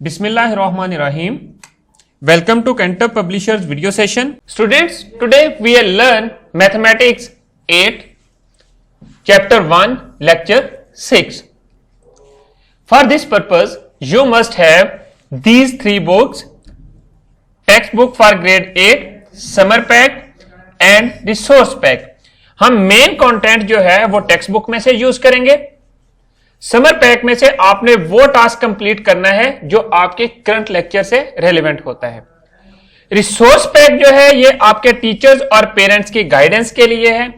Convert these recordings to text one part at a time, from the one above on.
Bismillahirrahmanirrahim. Welcome to Cantor Publishers video session. Students, today we will learn Mathematics 8, Chapter 1, Lecture 6. For this purpose, you must have these three books: textbook for grade 8, summer pack and resource pack. हम main content जो है वो text book में से use करेंगे। Summer pack में से आपने वो टास्क कंप्लीट करना है जो आपके करंट लेक्चर से रेलेवेंट होता है। रिसोर्स पैक जो है ये आपके टीचर्स और पेरेंट्स की गाइडेंस के लिए है।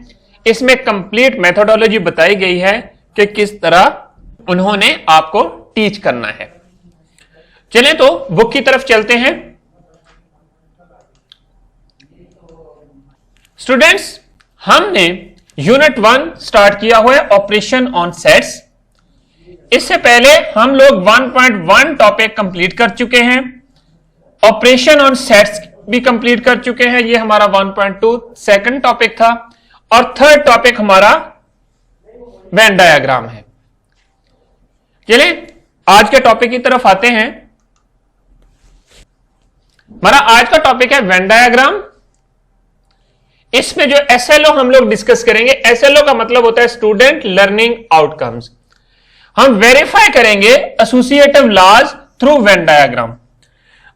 इसमें कंप्लीट मेथोडोलॉजी बताई गई है कि किस तरह उन्होंने आपको टीच करना है। चलें तो बुक की तरफ चलते हैं। स्टूडेंट्स, हमने यूनिट 1 स्टार्ट किया हुआ है, ऑपरेशन ऑन सेट्स। इससे पहले हम लोग 1.1 टॉपिक कंप्लीट कर चुके हैं, ऑपरेशन ऑन सेट्स भी कंप्लीट कर चुके हैं। ये हमारा 1.2 सेकंड टॉपिक था और थर्ड टॉपिक हमारा वेन डायग्राम है। चलिए आज के टॉपिक की तरफ आते हैं। हमारा आज का टॉपिक है वेन डायग्राम। इसमें जो एसएलओ हम लोग डिस्कस करेंगे, एसएलओ का मतलब होता है स्टूडेंट लर्निंग आउटकम्स। हम वेरीफाई करेंगे associative laws through Venn diagram.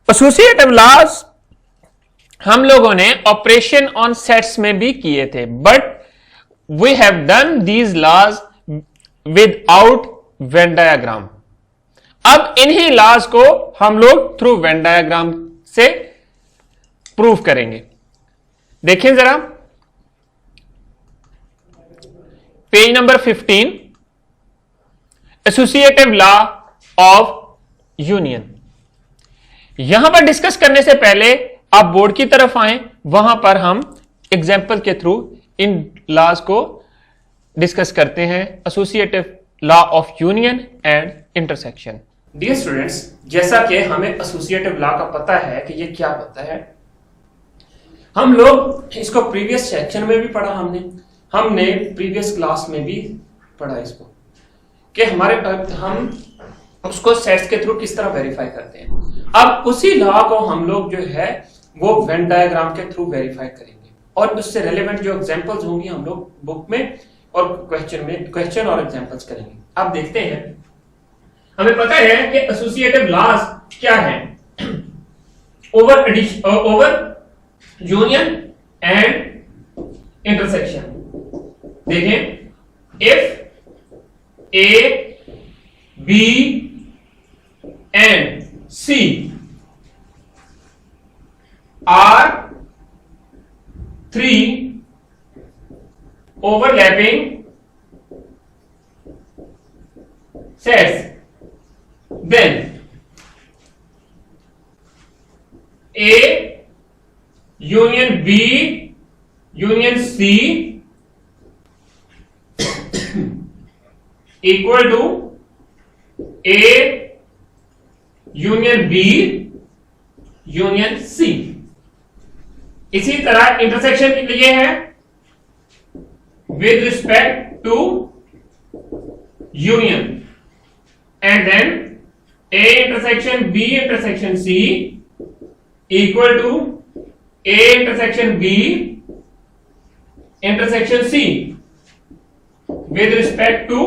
Associative laws हम लोगों ने ऑपरेशन ऑन सेट्स में भी किए थे, but we have done these laws without Venn diagram. अब इन्हीं लॉज को हम लोग थ्रू वेन डायग्राम से प्रूव करेंगे। देखिए जरा page number 15, associative law of union. यहां पर डिस्कस करने से पहले आप बोर्ड की तरफ आए, वहां पर हम एग्जाम्पल के थ्रू इन लॉज को डिस्कस करते हैं, associative law of union and intersection. Dear students, जैसा कि हमें एसोसिएटिव लॉ का पता है कि ये क्या होता है, हम लोग इसको प्रीवियस सेक्शन में भी पढ़ा, हमने प्रीवियस क्लास में भी पढ़ा इसको कि हम उसको सेट्स के थ्रू किस तरह वेरीफाई करते हैं। अब उसी लॉ को हम लोग जो है वो वेन डायग्राम के थ्रू वेरीफाई करेंगे और उससे रेलेवेंट जो एग्जांपल्स होंगी हम लोग बुक में और क्वेश्चन और एग्जांपल्स करेंगे। अब देखते हैं, हमें पता है कि एसोसिएटिव लॉज क्या है, ओवर यूनियन एंड इंटरसेक्शन। देखें, if A B and C are three overlapping sets, then A union B union C equal to A union B union C। इसी तरह इंटरसेक्शन के लिए है with respect to union and then A intersection B intersection C equal to A intersection B intersection C with respect to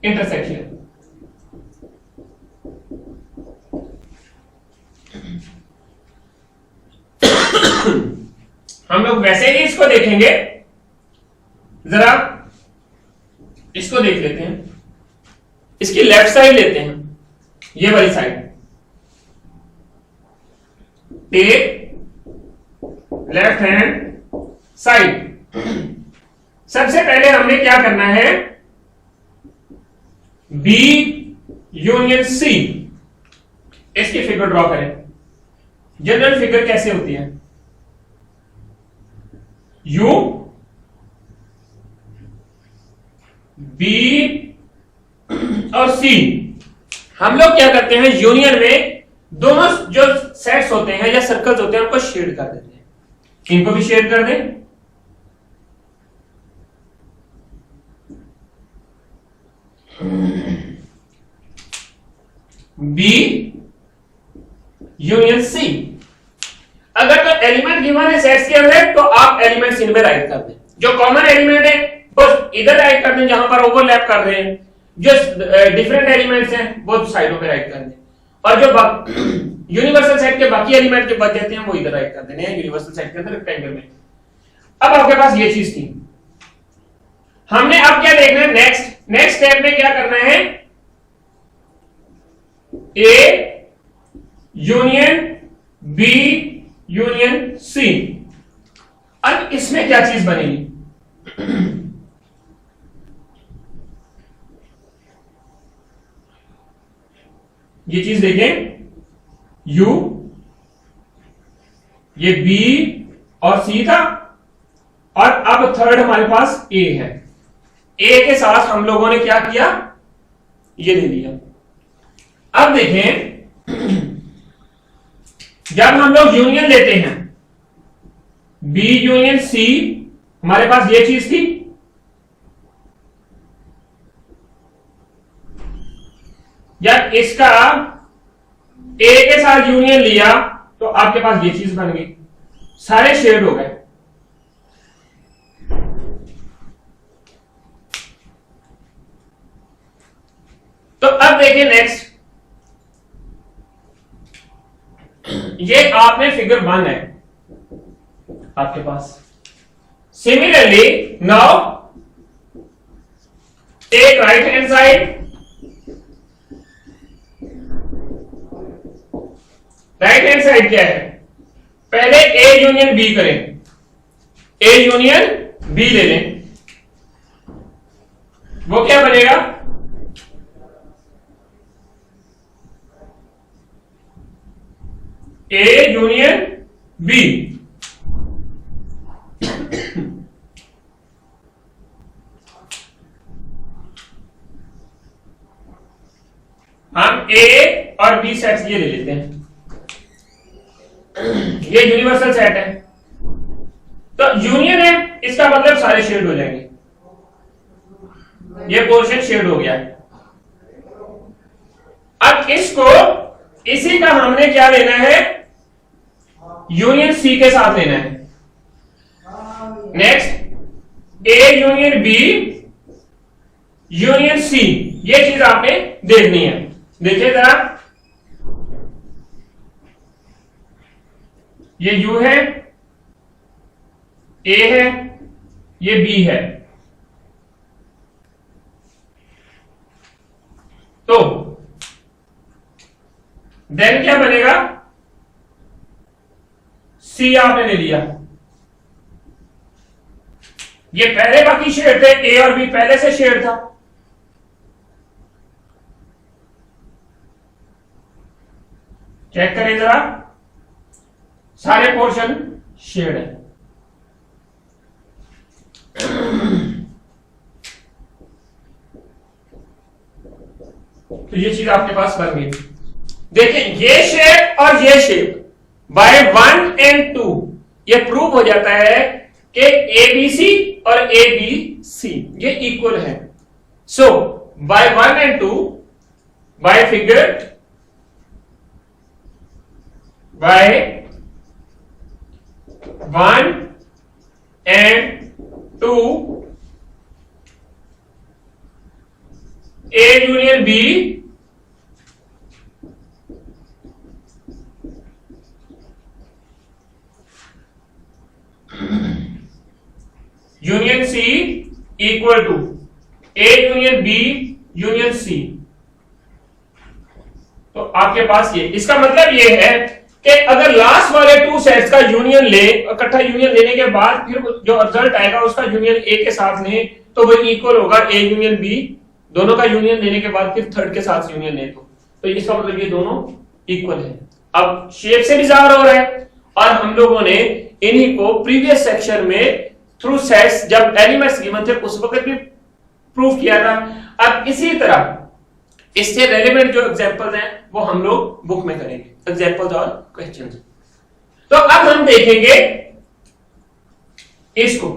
intersection। हम लोग वैसे ही इसको देखेंगे, जरा इसको देख लेते हैं। इसकी लेफ्ट साइड लेते हैं, ये वाली side. Take left hand side. सबसे पहले हमने क्या करना है, B यूनियन C, इसकी फिगर ड्रॉ करें। जनरल फिगर कैसे होती है, U B और C। हम लोग क्या करते हैं, यूनियन में दोनों जो सेट्स होते हैं या सर्कल्स होते हैं उनको शेड कर देते हैं। इनको भी शेड कर दें। B union C. अगर तो एलिमेंट गिवन है सेट्स के अंदर तो आप एलिमेंट्स इनमें राइट कर दें, जो कॉमन एलिमेंट है बस इधर राइट कर दें जहां पर ओवरलैप कर रहे हैं, जो डिफरेंट एलिमेंट्स हैं वो साइडों पे राइट कर दें, और जो यूनिवर्सल सेट के बाकी एलिमेंट जो बच जाते हैं वो इधर राइट कर देने हैं यूनिवर्सल सेट के अंदर रेक्टेंगल में। अब आपके पास ये चीज थी, हमने अब क्या देखना है नेक्स्ट स्टेप में क्या करना है, A union B union C. अब इसमें क्या चीज बनेगी, ये चीज देखें, U ये B और C था, और अब थर्ड हमारे पास A है। A के साथ हम लोगों ने क्या किया, ये ले लिया। अब देखें जब हम लोग यूनियन लेते हैं B यूनियन C, हमारे पास ये चीज थी, जब इसका A के साथ यूनियन लिया तो आपके पास ये चीज बन गई, सारे शेड हो गए। तो अब देखिए नेक्स्ट, ये आपने फिगर 1 है आपके पास। Similarly now take right hand side, right hand side क्या है, पहले ए यूनियन बी करें, ए यूनियन बी ले लें, वो क्या बनेगा, ए यूनियन बी। हम ए और बी सेट्स ये ले लेते हैं, ये यूनिवर्सल सेट है, तो यूनियन है इसका मतलब सारे शेड हो जाएंगे, ये पोर्शन शेड हो गया। अब इसको इसी का हमने क्या लेना है, यूनियन सी के साथ लेना है। Next A union B union C, ये चीज आपने देखनी है। देखिए जरा, ये U है, A है, ये B है, तो देन क्या बनेगा, C आपने ले लिया, ये पहले बाकी शेड थे, A और B पहले से शेड था, चेक करें जरा, सारे पोर्शन शेड है। तो ये चीज आपके पास बन गई। देखिए ये शेप और ये शेप बाय 1 and 2 ये प्रूव हो जाता है कि ABC और ABC ये इक्वल है। So by 1 and 2 by figure by 1 and 2 A union B union C equal to A union B union C। तो आपके पास ये, इसका मतलब ये है कि अगर लास्ट वाले 2 सेट्स का यूनियन ले, इकट्ठा यूनियन लेने के बाद फिर जो रिजल्ट आएगा उसका यूनियन ए के साथ ले तो वो इक्वल होगा ए यूनियन बी, दोनों का यूनियन लेने के बाद फिर थर्ड के साथ यूनियन ले तो इसका मतलब ये दोनों इक्वल है। अब शेप से भी ज़ाहिर हो रहा है, और हम लोगों ने इन्हीं को प्रीवियस सेक्शन में थ्रू सेट्स जब एलिमेंट्स गिवन थे उस वक्त भी प्रूफ किया था। अब इसी तरह इससे रेलेवेंट जो एग्जांपल्स हैं वो हम लोग बुक में करेंगे, एग्जांपल्स और क्वेश्चंस। तो अब हम देखेंगे इसको,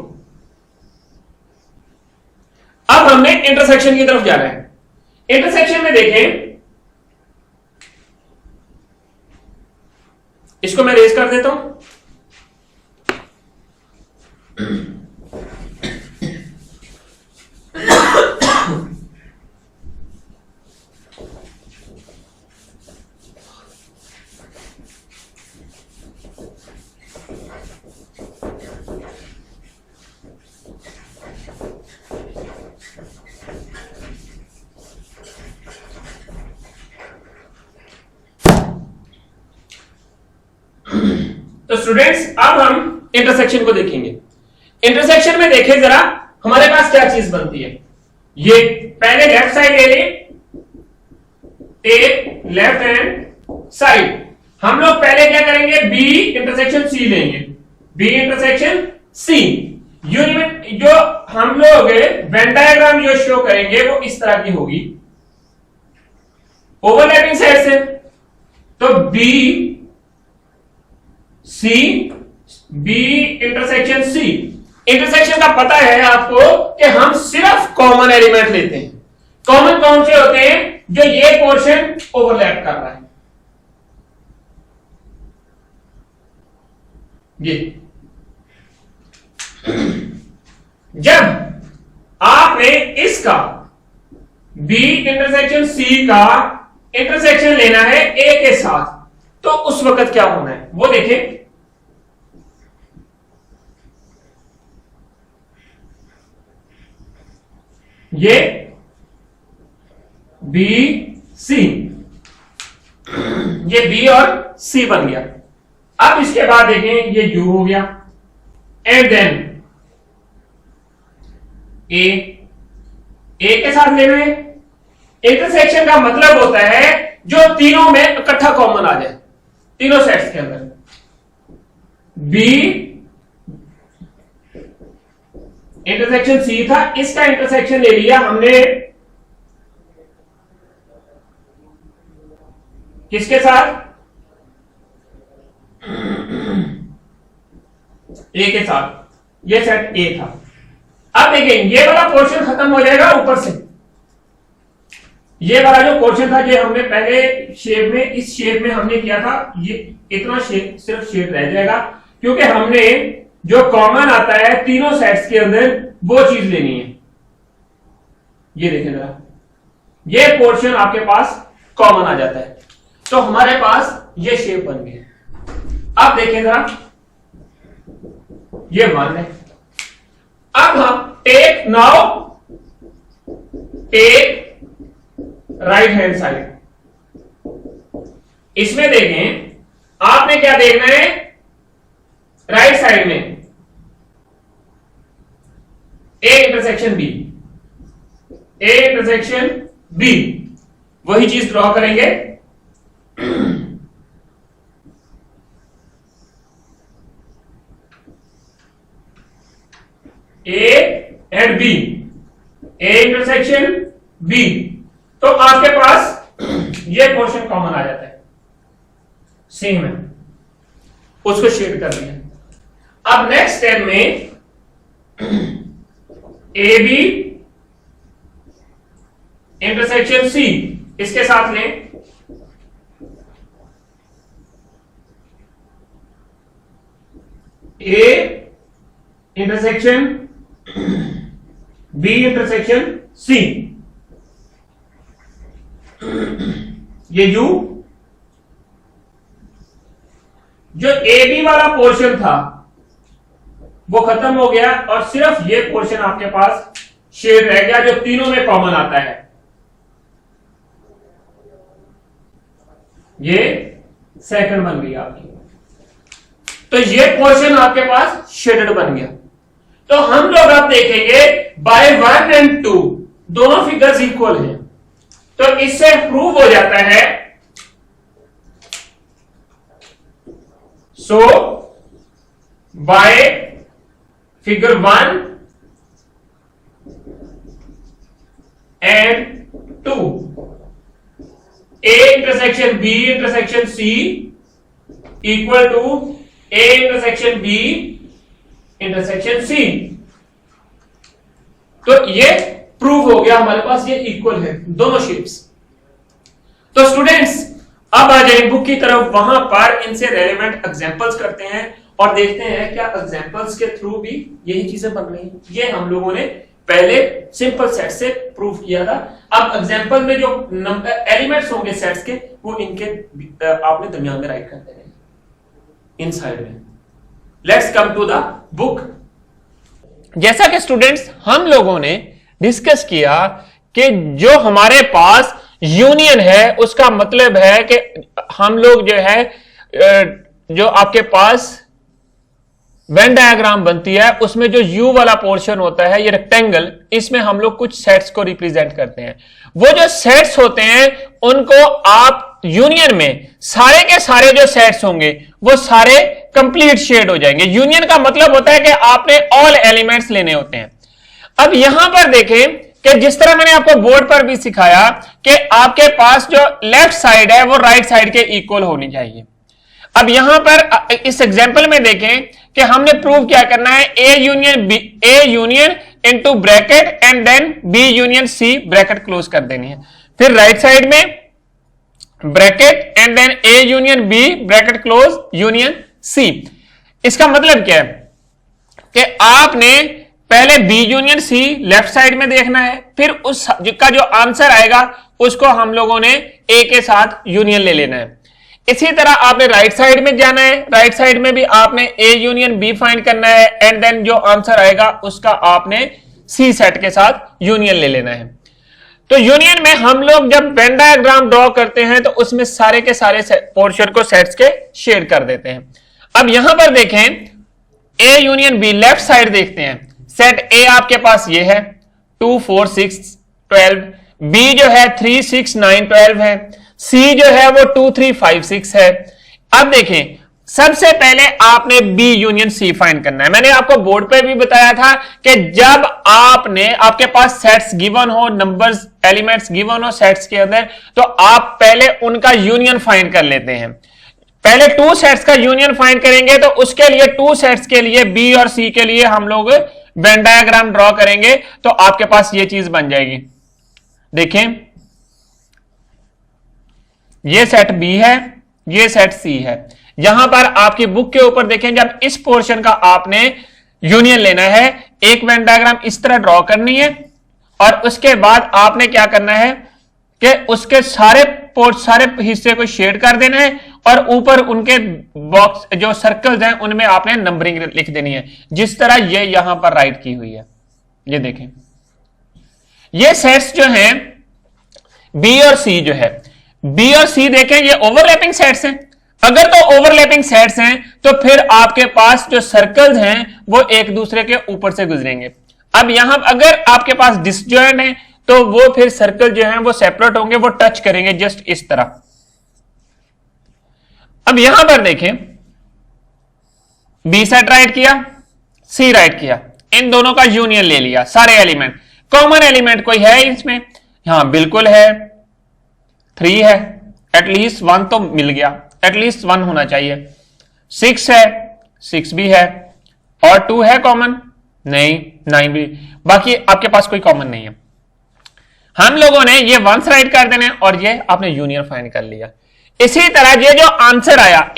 अब हमने इंटरसेक्शन की तरफ जाना है। इंटरसेक्शन में देखें इसको मैं रेज कर देता हूं। तो स्टूडेंट्स अब हम इंटरसेक्शन को देखेंगे। इंटरसेक्शन में देखें जरा हमारे पास क्या चीज बनती है। ये पहले लेफ्ट साइड ले लें, टेक लेफ्ट हैंड साइड। हम लोग पहले क्या करेंगे, बी इंटरसेक्शन सी लेंगे। बी इंटरसेक्शन सी यूनिट जो हम लोग वेन डायग्राम जो शो करेंगे वो इस तरह की होगी, ओवरलैपिंग साइड से। तो B C, B intersection C. Intersection का पता है आपको कि हम सिर्फ कॉमन एलिमेंट लेते हैं। कॉमन कौन से होते हैं, जो ये पोर्शन ओवरलैप कर रहा है, ये। जब आपने इसका बी इंटरसेक्शन सी का इंटरसेक्शन लेना है ए के साथ, तो उस वक्त क्या होना है वो देखें। ये बी सी, ये बी और सी बन गया। अब इसके बाद देखें ये यू हो गया, एंड देन ए के साथ ले रहे हैं। इंटरसेक्शन का मतलब होता है जो तीनों में इकट्ठा कॉमन आ जाए, तीनों सेट्स के अंदर। बी इंटरसेक्शन सी था, इसका इंटरसेक्शन ले लिया हमने किसके साथ, ए के साथ। ये सेट ए था। अब देखिए ये वाला पोर्शन खत्म हो जाएगा ऊपर से। ये वाला जो पोर्शन था, ये हमने पहले शेप में, इस शेप में हमने किया था, ये इतना शेप सिर्फ शेप रह जाएगा, क्योंकि हमने जो कॉमन आता है तीनों सेट्स के अंदर वो चीज लेनी है। ये देखें जरा, ये पोर्शन आपके पास कॉमन आ जाता है, तो हमारे पास ये शेप बन गई। अब देखें जरा, ये 1 है। अब हम take now take right hand side. इसमें देखें आपने क्या देखना है, राइट साइड में A intersection B, A intersection B, वही चीज ड्रॉ करेंगे। A and B, A intersection B, तो आपके पास ये पोर्शन कॉमन आ जाता है। सेम है, उसको शेड कर दिया। अब नेक्स्ट स्टेप में ए बी इंटरसेक्शन सी, इसके साथ लें। A intersection B intersection C, ये यू। जो ए बी वाला पोर्शन था वो खत्म हो गया, और सिर्फ ये पोर्शन आपके पास शेड रह गया जो तीनों में कॉमन आता है। ये सेकंड बन गई आपकी, तो ये पोर्शन आपके पास शेडेड बन गया। तो हम लोग अब देखेंगे बाय 1 एंड 2 दोनों फिगर्स इक्वल हैं, तो इससे प्रूव हो जाता है। So by figure 1 and 2, A intersection B intersection C equal to A intersection B intersection C. तो ये प्रूव हो गया हमारे पास, ये इक्वल है दोनों शेप्स। तो स्टूडेंट्स अब आ जाए बुक की तरफ, वहां पर इनसे रेलेवेंट एग्जांपल्स करते हैं और देखते हैं क्या एग्जांपल्स के थ्रू भी यही चीजें बन रही हैं। ये हम लोगों ने पहले सिंपल सेट से प्रूव किया था। अब एग्जांपल में जो एलिमेंट्स होंगे सेट्स के, वो इनके आपने दरमियान में राइट करते रहेंगे इनसाइड में। Let's come to the book. जैसा कि स्टूडेंट्स हम लोगों ने डिस्कस किया कि जो हमारे पास यूनियन है उसका मतलब है कि हम लोग जो है जो आपके पास वेन डायग्राम बनती है उसमें जो यू वाला पोर्शन होता है, ये रेक्टेंगल, इसमें हम लोग कुछ सेट्स को रिप्रेजेंट करते हैं। वो जो सेट्स होते हैं उनको आप यूनियन में सारे के सारे जो सेट्स होंगे वो सारे कंप्लीट शेड हो जाएंगे। यूनियन का मतलब होता है कि आपने ऑल एलिमेंट्स लेने होते हैं। अब यहां पर देखें कि जिस तरह मैंने आपको बोर्ड पर भी सिखाया कि आपके पास जो लेफ्ट साइड है वो राइट साइड के इक्वल होनी चाहिए। अब यहां पर इस एग्जांपल में देखें कि हमने प्रूव क्या करना है, A union B, A union into bracket and then B union C bracket close कर देनी है। फिर राइट साइड में bracket and then A union B bracket close union C. इसका मतलब क्या है कि आपने पहले B union C left side में देखना है, फिर उसका जो आंसर आएगा उसको हम लोगों ने ए के साथ यूनियन ले लेना है। इसी तरह आपने राइट साइड में जाना है, राइट साइड में भी आपने ए यूनियन बी फाइंड करना है एंड देन जो आंसर आएगा उसका आपने सी सेट के साथ यूनियन ले लेना है। तो यूनियन में हम लोग जब वेन डायग्राम ड्रॉ करते हैं तो उसमें सारे के सारे पोर्शन को सेट्स के शेड कर देते हैं। अब यहां पर देखें A union B, left side देखते हैं। सेट ए आपके पास ये है 2 4 6 12, बी जो है 3 6 9 12 है, सी जो है वो 2 3 5 6 है। अब देखें सबसे पहले आपने बी यूनियन सी फाइंड करना है। मैंने आपको बोर्ड पे भी बताया था कि जब आपके पास सेट्स गिवन हो, नंबर्स एलिमेंट्स गिवन हो सेट्स के अंदर, तो आप पहले उनका यूनियन फाइंड कर लेते हैं। पहले 2 सेट्स का यूनियन फाइंड करेंगे तो उसके लिए 2 सेट्स के लिए बी और सी के लिए हम लोग वेन डायग्राम ड्रॉ करेंगे तो आपके पास ये चीज बन जाएगी। देखें ये सेट बी है, ये सेट सी है। यहां पर आपकी बुक के ऊपर देखें, जब इस पोर्शन का आपने यूनियन लेना है, एक वेन डायग्राम इस तरह ड्रॉ करनी है और उसके बाद आपने क्या करना है कि उसके सारे हिस्से को शेड कर देना है और ऊपर उनके बॉक्स जो सर्कल्स हैं उनमें आपने नंबरिंग लिख देनी है, जिस तरह ये यहां पर राइट की हुई है। ये देखें ये सेट्स जो हैं बी और सी जो है, बी और सी देखें ये ओवरलैपिंग सेट्स हैं। अगर तो ओवरलैपिंग सेट्स हैं तो फिर आपके पास जो सर्कल्स हैं वो एक दूसरे के ऊपर से गुजरेंगे। अब यहां अगर आपके पास डिसजॉइंट है तो वो फिर सर्कल जो हैं वो सेपरेट होंगे, वो टच करेंगे जस्ट इस तरह। अब यहां पर देखें बी सेट राइट किया, सी राइट किया, इन दोनों का यूनियन ले लिया, सारे एलिमेंट। कॉमन एलिमेंट कोई है इसमें? हां बिल्कुल है, 3 है, एटलीस्ट 1 तो मिल गया, एटलीस्ट 1 होना चाहिए। 6 है, 6 भी है, और 2 है कॉमन? नहीं, 9 भी। बाकी आपके पास कोई कॉमन नहीं है। हम लोगों ने ये वंस राइट कर देने और ये आपने यूनियन फाइंड कर लिया। इसी तरह ये जो आंसर आया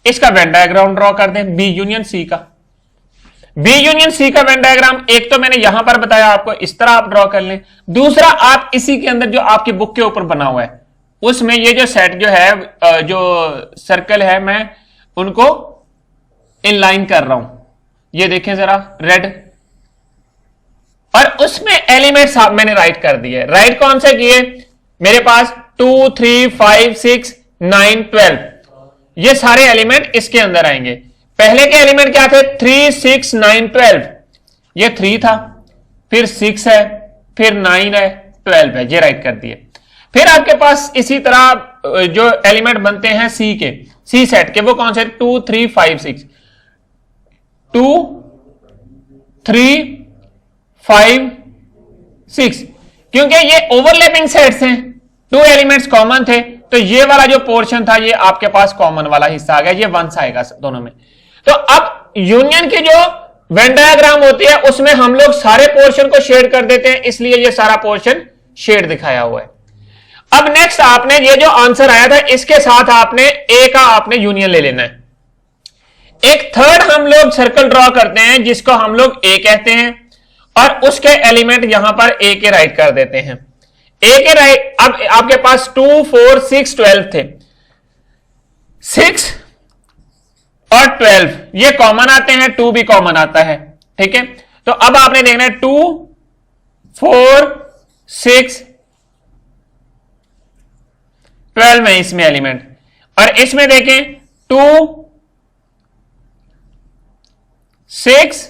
इसका वेन डायग्राम ड्रॉ कर दें, बी यूनियन सी का। बी यूनियन सी का वेन डायग्राम एक तो मैंने यहां पर बताया आपको, इस तरह आप ड्रॉ कर लें। दूसरा आप इसी के अंदर जो आपकी बुक के ऊपर बना हुआ है उसमें ये जो सेट जो है, जो सर्कल है, मैं उनको इनलाइन कर रहा हूं। ये देखें जरा रेड, और उसमें एलिमेंट्स मैंने राइट कर दिए। राइट कौन से किए? मेरे पास 2 3 5 6 9 12, ये सारे एलिमेंट इसके अंदर आएंगे। पहले के एलिमेंट क्या थे? 3 6 9 12, ये 3 था, फिर 6 है, फिर 9 है, 12 है, ये राइट कर दिए। फिर आपके पास इसी तरह जो एलिमेंट बनते हैं सी के, सी सेट के, वो कौन से? 2 3 5 6, 2 3 5 6, क्योंकि ये ओवरलैपिंग सेट्स हैं, 2 एलिमेंट्स कॉमन थे, तो ये वाला जो पोर्शन था ये आपके पास कॉमन वाला हिस्सा आ गया, ये वंस आएगा दोनों में। तो अब यूनियन की जो वेन डायग्राम होती है उसमें हम लोग सारे पोर्शन को शेड कर देते हैं, इसलिए ये सारा पोर्शन शेड दिखाया हुआ है। अब नेक्स्ट आपने ये जो आंसर आया था इसके साथ आपने ए का आपने यूनियन ले लेना है। एक थर्ड हम लोग सर्कल ड्रॉ करते हैं जिसको हम लोग ए कहते हैं और उसके एलिमेंट यहां पर ए के राइट कर देते हैं। ए के राइट, अब आपके पास 2 4 6 12 थे, 6 और 12 ये कॉमन आते हैं, 2 भी कॉमन आता है, ठीक है। तो अब आपने देखना है 2 4 6 12 में इसमें एलिमेंट, और इसमें देखें 2 6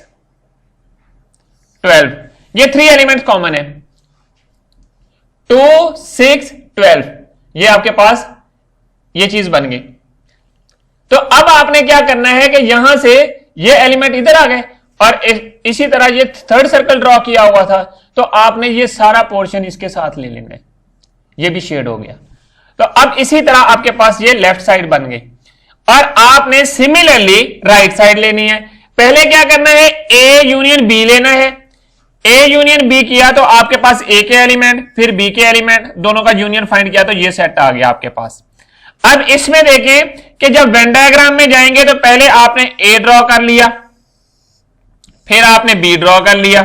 12 ये 3 एलिमेंट कॉमन है। 2 6 12 ये आपके पास ये चीज बन गई। तो अब आपने क्या करना है कि यहां से ये एलिमेंट इधर आ गए और इसी तरह ये थर्ड सर्कल ड्रॉ किया हुआ था, तो आपने ये सारा पोर्शन इसके साथ ले लेना है, ये भी शेड हो गया। तो अब इसी तरह आपके पास ये लेफ्ट साइड बन गई और आपने सिमिलरली राइट साइड लेनी है। पहले क्या करना है, ए यूनियन बी लेना है। ए यूनियन बी किया तो आपके पास ए के एलिमेंट फिर बी के एलिमेंट दोनों का यूनियन फाइंड किया तो ये सेट आ गया आपके पास। अब इसमें देखें कि जब वेन डायग्राम में जाएंगे तो पहले आपने ए ड्रॉ कर लिया, फिर आपने बी ड्रॉ कर लिया,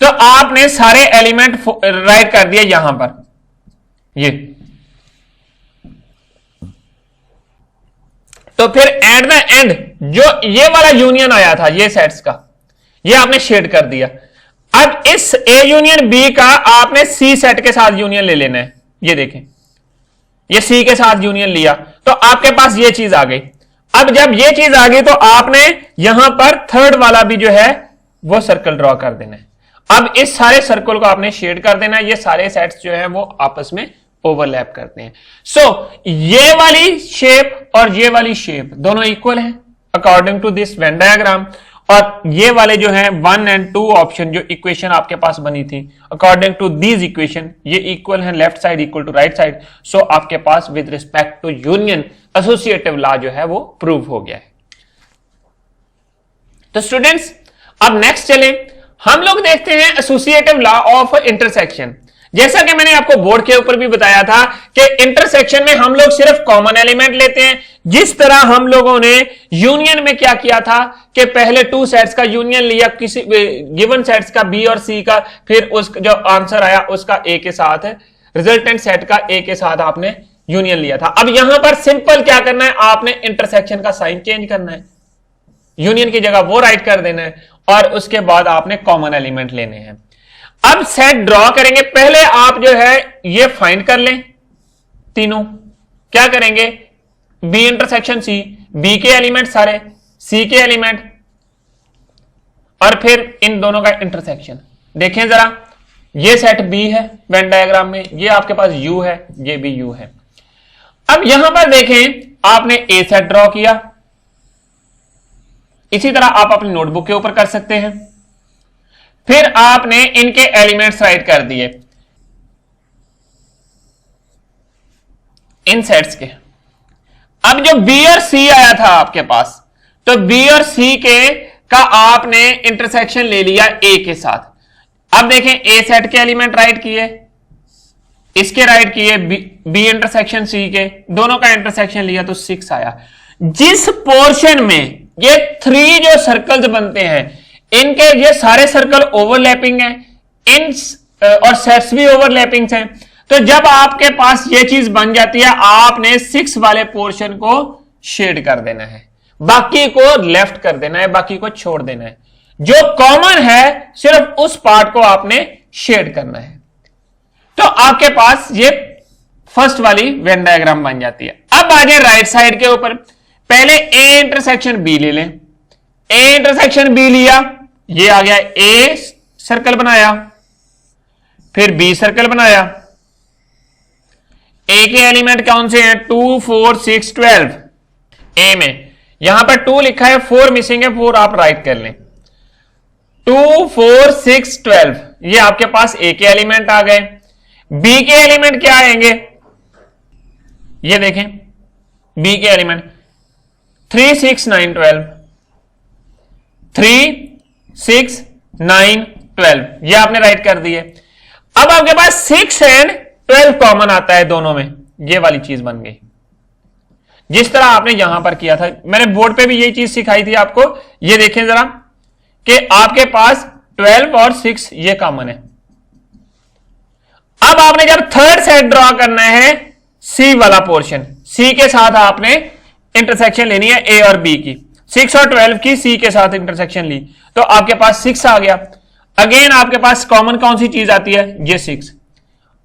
तो आपने सारे एलिमेंट राइट कर दिए यहां पर। ये तो फिर एट द एंड जो ये वाला यूनियन आया था ये सेट्स का, ये आपने शेड कर दिया। अब इस ए यूनियन बी का आपने सी सेट के साथ यूनियन ले लेना है। ये देखें, ये सी के साथ यूनियन लिया तो आपके पास ये चीज आ गई। अब जब ये चीज आ गई तो आपने यहां पर थर्ड वाला भी जो है वो सर्कल ड्रॉ कर देना है। अब इस सारे सर्कल को आपने शेड कर देना है, ये सारे सेट्स जो है वो आपस में ओवरलैप करते हैं। सो ये वाली शेप और ये वाली शेप दोनों इक्वल हैं according to this Venn diagram, और ये वाले जो है 1 और 2 ऑप्शन जो इक्वेशन आपके पास बनी थी अकॉर्डिंग टू दीज इक्वेशन ये इक्वल है, left side equal to right side. So आपके पास with respect to union associative law जो है वो प्रूव हो गया है। तो स्टूडेंट्स अब नेक्स्ट चलें, हम लोग देखते हैं एसोसिएटिव लॉ ऑफ इंटरसेक्शन। जैसा कि मैंने आपको बोर्ड के ऊपर भी बताया था कि इंटरसेक्शन में हम लोग सिर्फ कॉमन एलिमेंट लेते हैं। जिस तरह हम लोगों ने यूनियन में क्या किया था कि पहले 2 सेट्स का यूनियन लिया, किसी गिवन सेट्स का बी और सी का, फिर उस जो आंसर आया उसका ए के साथ, रिजल्टेंट सेट का ए के साथ आपने यूनियन लिया था। अब यहां पर सिंपल क्या करना है, आपने इंटरसेक्शन का साइन चेंज करना है, यूनियन की जगह वो राइट कर देना है और उसके बाद आपने कॉमन एलिमेंट लेने हैं। अब सेट ड्रॉ करेंगे, पहले आप जो है ये फाइंड कर लें तीनों। क्या करेंगे, बी इंटरसेक्शन सी, बी के एलिमेंट सारे, सी के एलिमेंट, और फिर इन दोनों का इंटरसेक्शन। देखें जरा, ये सेट बी है वेन डायग्राम में, ये आपके पास यू है, ये भी यू है। अब यहां पर देखें आपने ए सेट ड्रॉ किया, इसी तरह आप अपनी नोटबुक के ऊपर कर सकते हैं। फिर आपने इनके एलिमेंट्स राइट कर दिए इन सेट्स के। अब जो बी और सी आया था आपके पास, तो बी और सी के का आपने इंटरसेक्शन ले लिया ए के साथ। अब देखें ए सेट के एलिमेंट राइट किए, इसके राइट किए, बी इंटरसेक्शन सी के, दोनों का इंटरसेक्शन लिया तो 6 आया। जिस पोर्शन में ये 3 जो सर्कल्स बनते हैं इनके ये सारे सर्कल ओवरलैपिंग हैं, इन और सेट्स भी ओवरलैपिंग हैं। तो जब आपके पास ये चीज बन जाती है आपने 6 वाले पोर्शन को शेड कर देना है, बाकी को लेफ्ट कर देना है, बाकी को छोड़ देना है। जो कॉमन है सिर्फ उस पार्ट को आपने शेड करना है। तो आपके पास ये फर्स्ट वाली वेन डायग्राम बन जाती है। अब आगे राइट साइड के ऊपर, पहले ए इंटरसेक्शन बी ले लें। ए इंटरसेक्शन बी लिया, ये आ गया, ए सर्कल बनाया, फिर बी सर्कल बनाया। ए के एलिमेंट कौन से हैं, 2 4 6 12। ए में यहां पर 2 लिखा है, 4 मिसिंग है, 4 आप राइट कर लें। 2 4 6 12 ये आपके पास ए के एलिमेंट आ गए। बी के एलिमेंट क्या आएंगे, ये देखें, बी के एलिमेंट 3 6 9 12, 3 6 9 12 ये आपने राइट कर दिए। अब आपके पास 6 एंड 12 कॉमन आता है दोनों में, ये वाली चीज बन गई। जिस तरह आपने यहां पर किया था, मैंने बोर्ड पे भी यही चीज सिखाई थी आपको। ये देखें जरा कि आपके पास 12 और 6 ये कॉमन है। अब आपने जब थर्ड सेट ड्रॉ करना है, सी वाला पोर्शन, सी के साथ आपने इंटरसेक्शन लेनी है ए और बी की। 6 और 12 की सी के साथ इंटरसेक्शन ली तो आपके पास 6 आ गया। अगेन आपके पास कॉमन कौन सी चीज आती है, ये 6।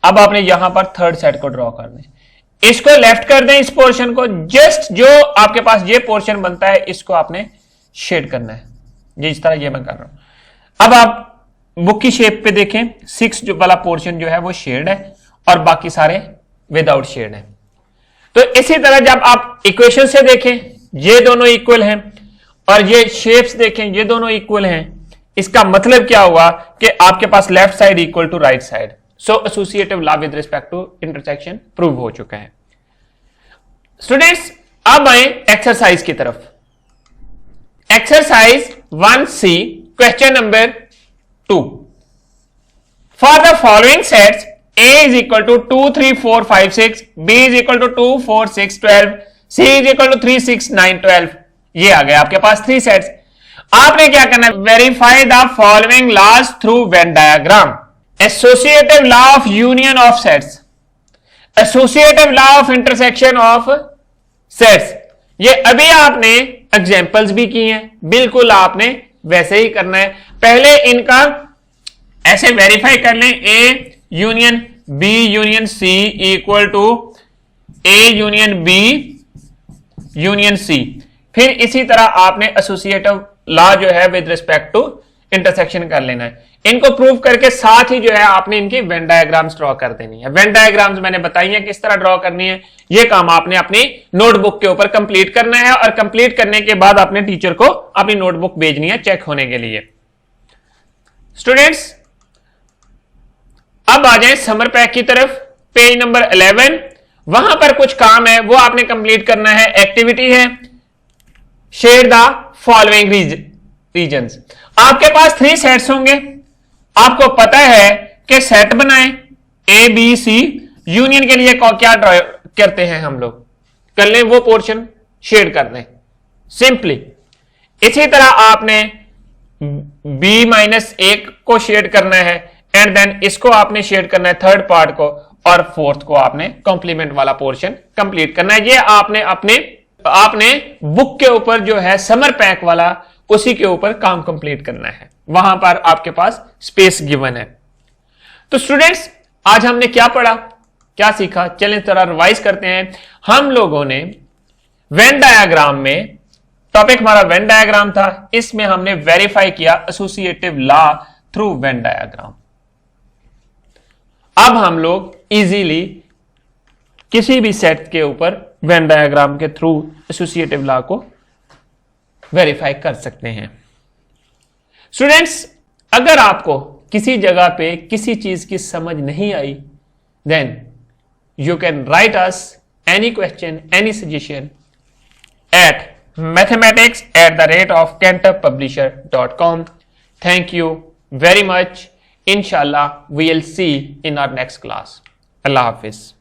अब आपने यहां पर थर्ड सेट को ड्रॉ करना है, इसको लेफ्ट कर दें, इस पोर्शन को, जस्ट जो आपके पास ये पोर्शन बनता है इसको आपने शेड करना है, जिस तरह ये मैं कर रहा हूं। अब आप बुक की शेप पे देखें, 6 जो वाला पोर्शन जो है वो शेड है और बाकी सारे विदाउट शेड है। तो इसी तरह जब आप इक्वेशन से देखें, ये दोनों इक्वल हैं और ये शेप्स देखें, ये दोनों इक्वल हैं, इसका मतलब क्या हुआ कि आपके पास left side equal to right side. So associative law with respect to intersection prove हो चुका है। स्टूडेंट्स अब आए एक्सरसाइज की तरफ। Exercise 1C question number 2। For the following sets A is equal to 2, 3, 4, 5, 6, B is equal to 2, 4, 6, 12, C is equal to 3, 6, 9, 12। ये आ गए आपके पास 3 सेट्स। आपने क्या करना है, verify the following laws through Venn diagram. Associative law of union of sets, associative law of intersection of sets. ये अभी आपने एग्जांपल्स भी की हैं, बिल्कुल आपने वैसे ही करना है। पहले इनका ऐसे वेरीफाई कर लें, A union B union C equal to A union B union C. फिर इसी तरह आपने एसोसिएटिव लॉ जो है विद रिस्पेक्ट टू इंटरसेक्शन कर लेना है। इनको प्रूव करके साथ ही जो है आपने इनकी वेन डायग्राम्स ड्रॉ कर देनी है। वेन डायग्राम्स मैंने बताई है किस तरह ड्रॉ करनी है। ये काम आपने अपनी नोटबुक के ऊपर कंप्लीट करना है और कंप्लीट करने के बाद अपने टीचर को अपनी नोटबुक भेजनी है चेक होने के लिए। स्टूडेंट्स अब आ जाए समर पैक की तरफ, पेज नंबर 11। वहां पर कुछ काम है वो आपने कंप्लीट करना है। एक्टिविटी है शेयर द फॉलोइंग रीजन्स। आपके पास 3 सेट्स होंगे। आपको पता है कि सेट बनाएं ए बी सी, यूनियन के लिए क्या ड्रॉ करते हैं हम लोग, कर लें वो पोर्शन शेड कर दें सिंपली। इसी तरह आपने b-1 को शेड करना है एंड देन इसको आपने शेड करना है थर्ड पार्ट को, और फोर्थ को आपने कॉम्प्लीमेंट वाला पोर्शन कंप्लीट करना है। ये आपने बुक के ऊपर जो है समर पैक वाला, उसी के ऊपर काम कंप्लीट करना है। वहां पर आपके पास स्पेस गिवन है। तो स्टूडेंट्स आज हमने क्या पढ़ा, क्या सीखा, चलें जरा रिवाइज करते हैं। हम लोगों ने वेन डायग्राम में, टॉपिक हमारा वेन डायग्राम था, इसमें हमने वेरीफाई किया associative law through Venn diagram. अब हम लोग इजीली किसी भी सेट के ऊपर वेन डायग्राम के थ्रू एसोसिएटिव लॉ को वेरीफाई कर सकते हैं। स्टूडेंट्स अगर आपको किसी जगह पे किसी चीज की समझ नहीं आई, then you can write us any question, any suggestion at mathematics@cantorpublisher.com. Thank you very much. Inshallah, we'll see in our next class. Allah Hafiz.